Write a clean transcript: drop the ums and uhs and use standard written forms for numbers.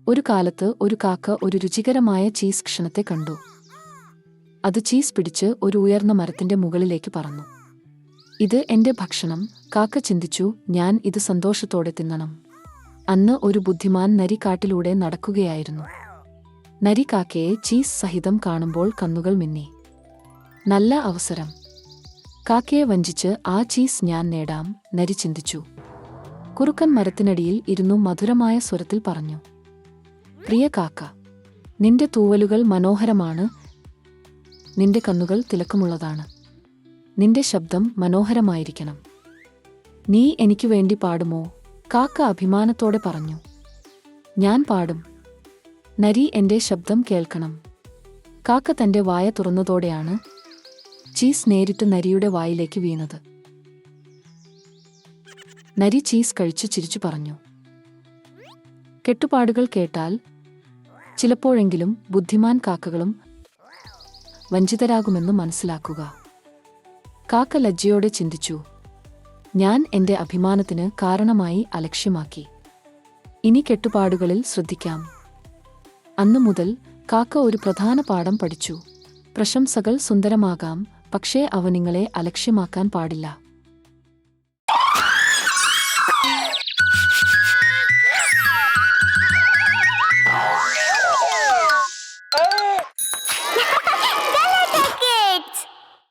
ഒരു കാലത്ത് ഒരു കാക്ക ഒരു രുചികരമായ ചീസ് കഷണത്തെ കണ്ടു. അത് ചീസ് പിടിച്ച് ഒരു ഉയർന്ന മരത്തിന്റെ മുകളിലേക്ക് പറന്നു. ഇത് എന്റെ ഭക്ഷണം, കാക്ക ചിന്തിച്ചു. ഞാൻ ഇത് സന്തോഷത്തോടെ തിന്നണം. അന്ന് ഒരു ബുദ്ധിമാൻ നരി കാട്ടിലൂടെ നടക്കുകയായിരുന്നു. നരി കാക്കയെ ചീസ് സഹിതം കാണുമ്പോൾ കണ്ണുകൾ മിന്നി. നല്ല അവസരം. കാക്കയെ വഞ്ചിച്ച് ആ ചീസ് ഞാൻ നേടാം, നരി ചിന്തിച്ചു. കുറുക്കൻ മരത്തിനടിയിൽ ഇരുന്നു മധുരമായ സ്വരത്തിൽ പറഞ്ഞു, പ്രിയ കാക്ക, നിന്റെ തൂവലുകൾ മനോഹരമാണ്, നിന്റെ കണ്ണുകൾ തിളക്കമുള്ളതാണ്, നിന്റെ ശബ്ദം മനോഹരമായിരിക്കണം. നീ എനിക്കു വേണ്ടി പാടുമോ? കാക്ക അഭിമാനത്തോടെ പറഞ്ഞു. ഞാൻ പാടും. നരി എന്റെ ശബ്ദം കേൾക്കണം. കാക്ക തന്റെ വായ തുറന്നതോടെയാണ് ചീസ് നേരിട്ട് നരിയുടെ വായിലേക്ക് വീണത്. നരി ചീസ് കഴിച്ചു ചിരിച്ചു പറഞ്ഞു, കെട്ടുപാടുകൾ കേട്ടാൽ ചിലപ്പോഴെങ്കിലും ബുദ്ധിമാൻ കാക്കകളും വഞ്ചിതരാകുമെന്ന് മനസ്സിലാക്കുക. കാക്ക ലജ്ജയോടെ ചിന്തിച്ചു, ഞാൻ എന്റെ അഭിമാനത്തിന് കാരണമായി അലക്ഷ്യമാക്കി. ഇനി കെട്ടുപാടുകളിൽ ശ്രദ്ധിക്കാം. അന്നു മുതൽ കാക്ക ഒരു പ്രധാന പാഠം പഠിച്ചു. പ്രശംസകൾ സുന്ദരമാകാം, പക്ഷേ അവ നിങ്ങളെ അലക്ഷ്യമാക്കാൻ പാടില്ല.